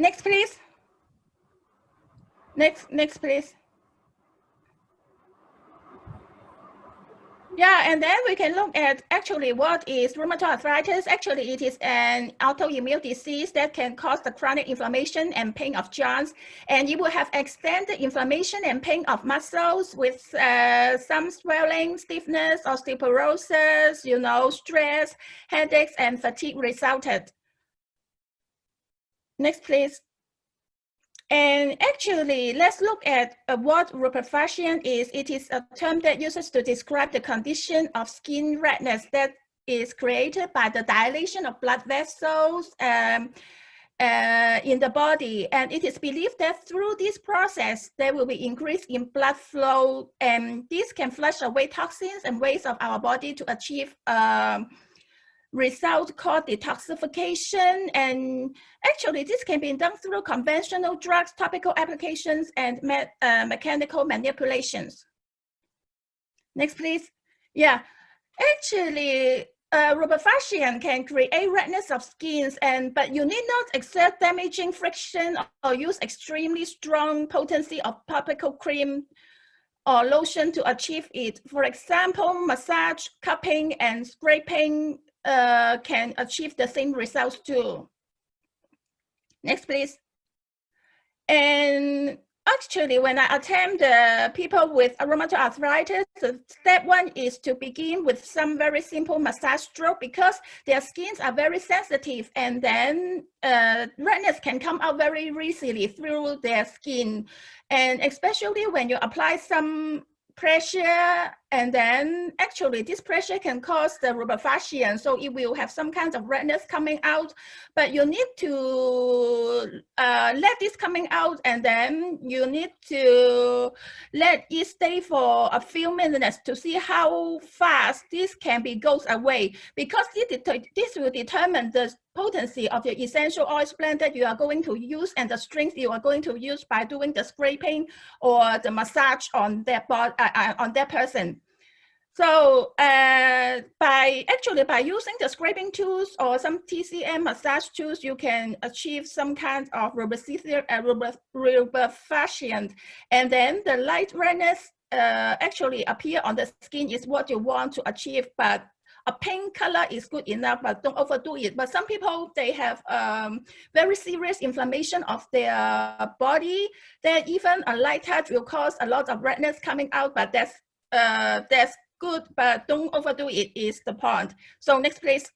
Next, please. Next, please. Yeah, and then we can look at actually what is rheumatoid arthritis. Actually, it is an autoimmune disease that can cause the chronic inflammation and pain of joints, and you will have extended inflammation and pain of muscles with some swelling, stiffness, osteoporosis, stress, headaches, and fatigue resulted. Next, please. And actually, let's look at what rubefacient is. It is a term that uses to describe the condition of skin redness that is created by the dilation of blood vessels in the body. And it is believed that through this process, there will be increase in blood flow, and this can flush away toxins and waste of our body to achieve result called detoxification. And actually this can be done through conventional drugs, topical applications, and mechanical manipulations. Next, please. Yeah, actually rubefacient can create redness of skins, but you need not exert damaging friction or use extremely strong potency of topical cream or lotion to achieve it. For example, massage, cupping, and scraping can achieve the same results too. Next, please. And actually, when I attend people with rheumatoid arthritis, step one is to begin with some very simple massage stroke, because their skins are very sensitive, and then redness can come out very easily through their skin. And especially when you apply some pressure, and then actually this pressure can cause the rubefacient, so it will have some kind of redness coming out, but you need to let this coming out, and then you need to let it stay for a few minutes to see how fast this can be goes away, because this will determine the potency of the essential oils blend that you are going to use and the strength you are going to use by doing the scraping or the massage on that body, on that person. So by using the scraping tools or some TCM massage tools, you can achieve some kind of rubefacient, and then the light redness actually appear on the skin is what you want to achieve. But a pink color is good enough, but don't overdo it. But some people, they have very serious inflammation of their body, that even a light touch will cause a lot of redness coming out, but that's good, but don't overdo it is the point. So next, please.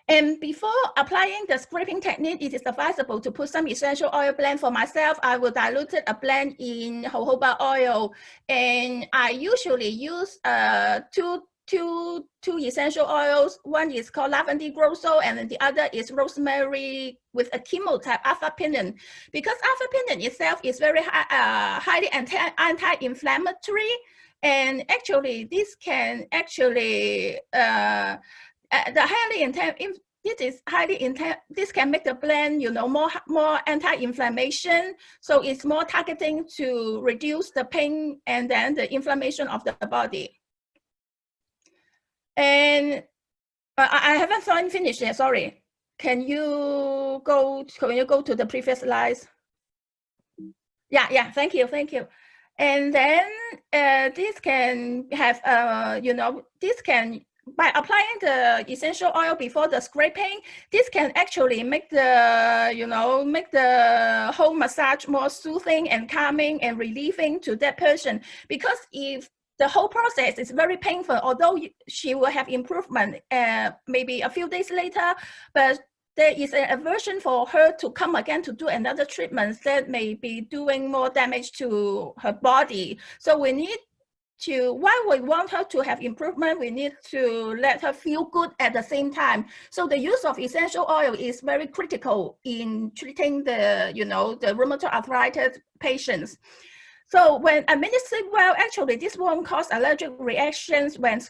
And before applying the scraping technique, it is advisable to put some essential oil blend. For myself, I will dilute a blend in jojoba oil, and I usually use two essential oils. One is called lavender grosso, and then the other is rosemary with a chemotype alpha-pinene, because alpha-pinene itself is very highly anti-inflammatory, and actually this can actually this can make the blend, more anti-inflammation. So it's more targeting to reduce the pain and then the inflammation of the body. And I haven't finished yet. Sorry. Can you go to the previous slides? Yeah. Thank you. And then this can have this can, by applying the essential oil before the scraping, this can actually make the make the whole massage more soothing and calming and relieving to that person. Because if the whole process is very painful, although she will have improvement maybe a few days later, but there is an aversion for her to come again to do another treatment that may be doing more damage to her body. So we need to, while we want her to have improvement, we need to let her feel good at the same time. So the use of essential oil is very critical in treating the, the rheumatoid arthritis patients. So when administered well, actually this won't cause allergic reactions when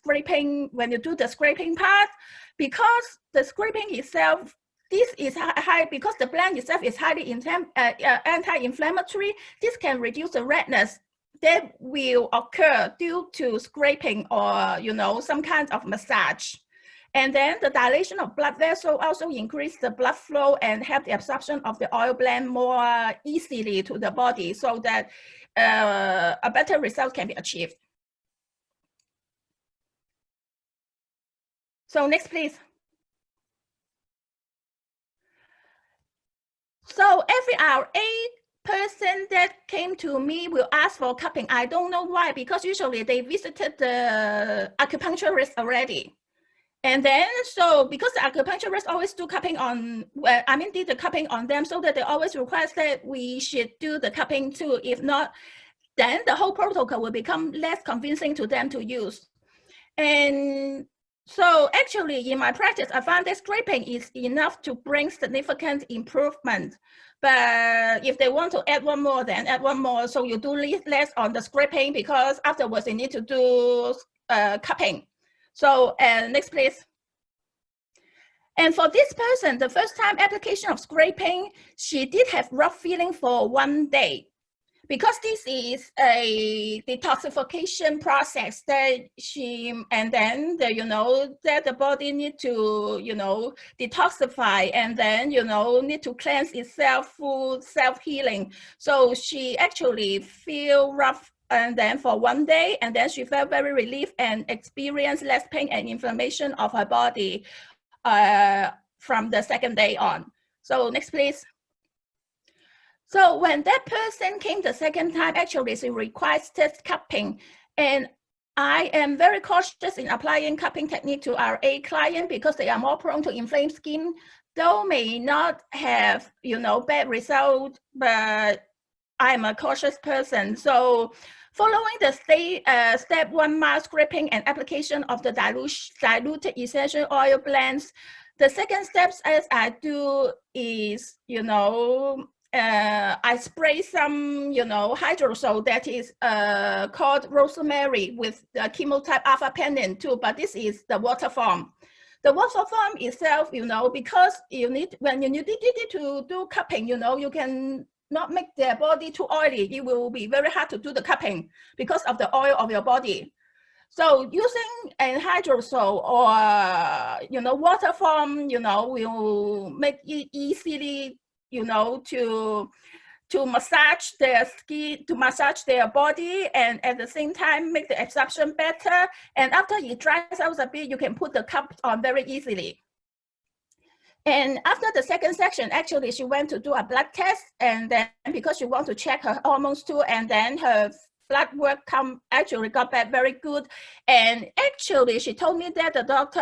you do the scraping part, because the scraping itself, this is high, because the blend itself is highly anti-inflammatory. This can reduce the redness that will occur due to scraping or some kind of massage. And then the dilation of blood vessel also increase the blood flow and help the absorption of the oil blend more easily to the body, so that a better result can be achieved. So next, please. So every hour, 8% that came to me will ask for cupping. I don't know why, because usually they visited the acupuncturist already. And then, so because the acupuncturist always do cupping on, well, I mean, did the cupping on them, so that they always request that we should do the cupping too. If not, then the whole protocol will become less convincing to them to use. And so actually in my practice, I found that scraping is enough to bring significant improvement. But if they want to add one more, then add one more. So you do less on the scraping, because afterwards you need to do cupping. So next, please. And for this person, the first time application of scraping, she did have rough feeling for 1 day, because this is a detoxification process that and then that the body need to, detoxify, and then, need to cleanse itself, full self-healing. So she actually feel rough, and then for 1 day, and then she felt very relieved and experienced less pain and inflammation of her body from the second day on. So next, please. So when that person came the second time, actually she requested cupping, and I am very cautious in applying cupping technique to RA client, because they are more prone to inflamed skin, though may not have, bad result, but I'm a cautious person. So following the step 1 mild scraping and application of the diluted essential oil blends, the second steps as I do is, I spray some, hydrosol that is called rosemary with the chemotype alpha penin too, but this is the water form. The water form itself, because when you need to do cupping, you can not make their body too oily. It will be very hard to do the cupping because of the oil of your body. So using a hydrosol or, water form, will make it easily, to massage their skin, to massage their body, and at the same time make the absorption better. And after it dries out a bit, you can put the cup on very easily. And after the second section, actually she went to do a blood test, and then because she wants to check her hormones too, and then her blood work actually got back very good. And actually she told me that the doctor,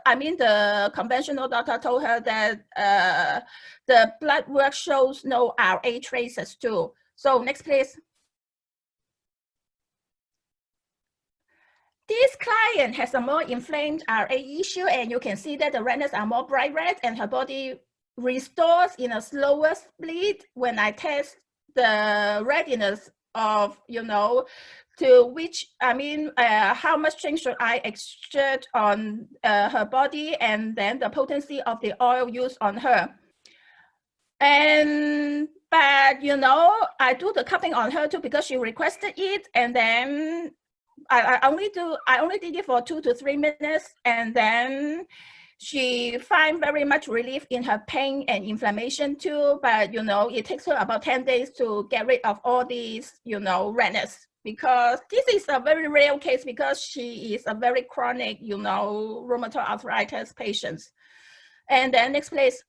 the conventional doctor told her that the blood work shows no RA traces too. So next, please. This client has a more inflamed RA issue, and you can see that the redness are more bright red, and her body restores in a slower speed when I test the readiness of, to which, how much change should I exert on her body, and then the potency of the oil used on her. But I do the cupping on her too, because she requested it, and then I only did it for 2 to 3 minutes, and then she find very much relief in her pain and inflammation too. But it takes her about 10 days to get rid of all these redness, because this is a very rare case, because she is a very chronic rheumatoid arthritis patient. And then next, please.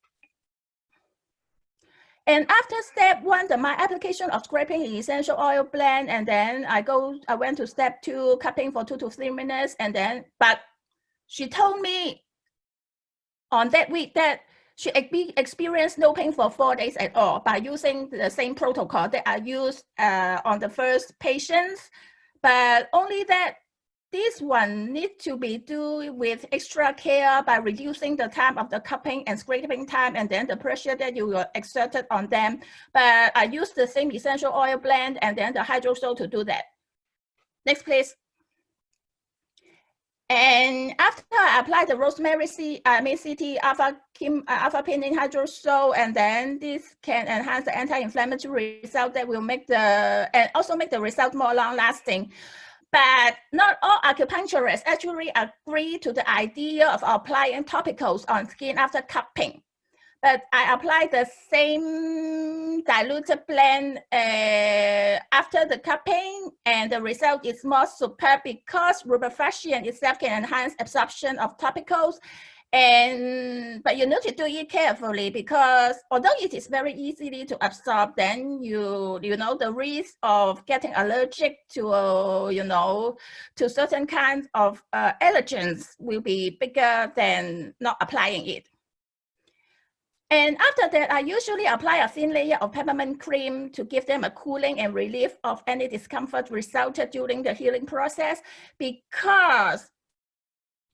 And after step 1, my application of scraping essential oil blend, and then I went to step 2, cupping for 2 to 3 minutes, and then, but she told me on that week that she experienced no pain for 4 days at all by using the same protocol that I used on the first patients, but only that this one needs to be done with extra care by reducing the time of the cupping and scraping time, and then the pressure that you will exerted on them. But I use the same essential oil blend and then the hydrosol to do that. Next, please. And after I apply the rosemary CT alpha penin hydrosol, and then this can enhance the anti-inflammatory result that will make and also make the result more long-lasting. But not all acupuncturists actually agree to the idea of applying topicals on skin after cupping. But I applied the same diluted blend after the cupping, and the result is more superb because Rubefacient itself can enhance absorption of topicals. But you need to do it carefully, because although it is very easily to absorb, then you know the risk of getting allergic to to certain kinds of allergens will be bigger than not applying it. And after that, I usually apply a thin layer of peppermint cream to give them a cooling and relief of any discomfort resulted during the healing process, because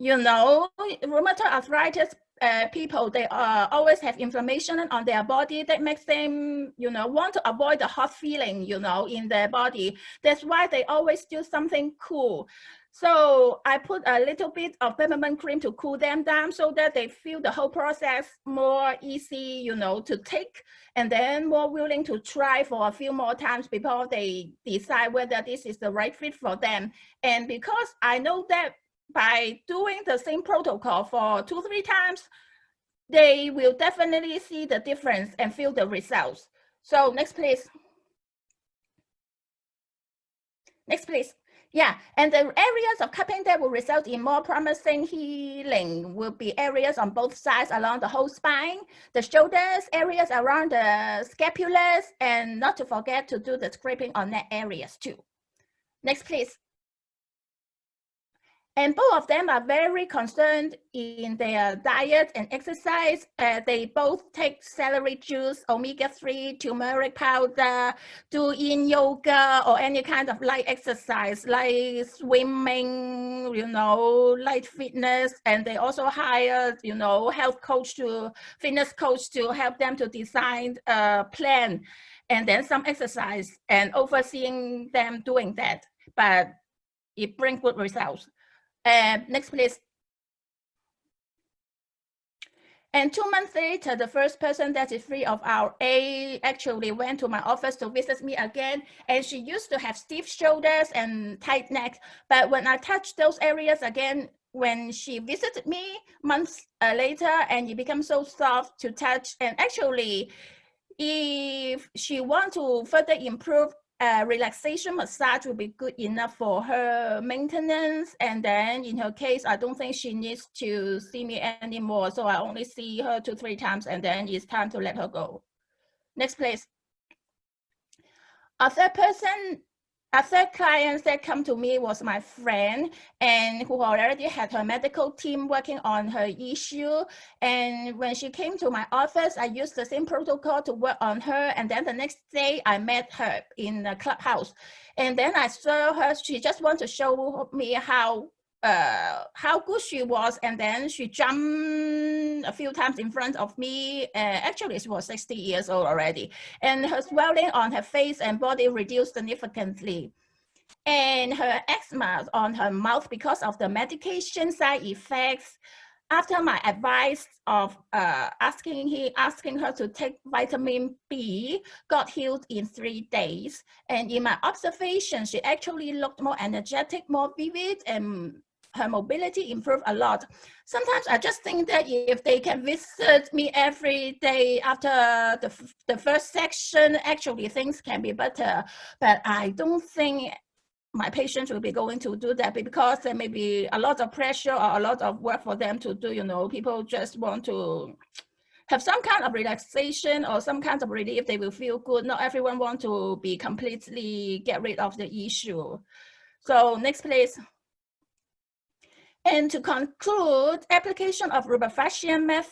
rheumatoid arthritis people, they always have inflammation on their body that makes them, want to avoid the hot feeling, in their body. That's why they always do something cool. So I put a little bit of peppermint cream to cool them down so that they feel the whole process more easy, to take, and then more willing to try for a few more times before they decide whether this is the right fit for them. And because I know that by doing the same protocol for 2-3 times, they will definitely see the difference and feel the results. So next, please. Next, please. Yeah, and the areas of cupping that will result in more promising healing will be areas on both sides along the whole spine, the shoulders, areas around the scapulas, and not to forget to do the scraping on neck areas too. Next, please. And both of them are very concerned in their diet and exercise. They both take celery juice, omega-3, turmeric powder, do yin yoga or any kind of light exercise like swimming, light fitness. And they also hire, health coach fitness coach to help them to design a plan and then some exercise and overseeing them doing that. But it brings good results. Next, please. And 2 months later, the first person that is free of RA actually went to my office to visit me again. And she used to have stiff shoulders and tight neck. But when I touched those areas again, when she visited me months later, and it became so soft to touch. And actually, if she wants to further improve, relaxation massage will be good enough for her maintenance. And then in her case, I don't think she needs to see me anymore. So I only see her 2-3 times, and then it's time to let her go. Next, please. A third client that come to me was my friend, and who already had her medical team working on her issue. And when she came to my office, I used the same protocol to work on her. And then the next day I met her in the clubhouse, and then I saw her. She just wanted to show me how good she was, and then she jumped a few times in front of me. Actually, she was 60 years old already, and her swelling on her face and body reduced significantly, and her eczema on her mouth because of the medication side effects. After my advice of asking her to take vitamin B, got healed in 3 days. And in my observation, she actually looked more energetic, more vivid, and her mobility improved a lot. Sometimes I just think that if they can visit me every day after the first section, actually things can be better. But I don't think my patients will be going to do that, because there may be a lot of pressure or a lot of work for them to do. People just want to have some kind of relaxation or some kind of relief. They will feel good. Not everyone wants to be completely get rid of the issue. So next, please. And to conclude, application of Rubefacient method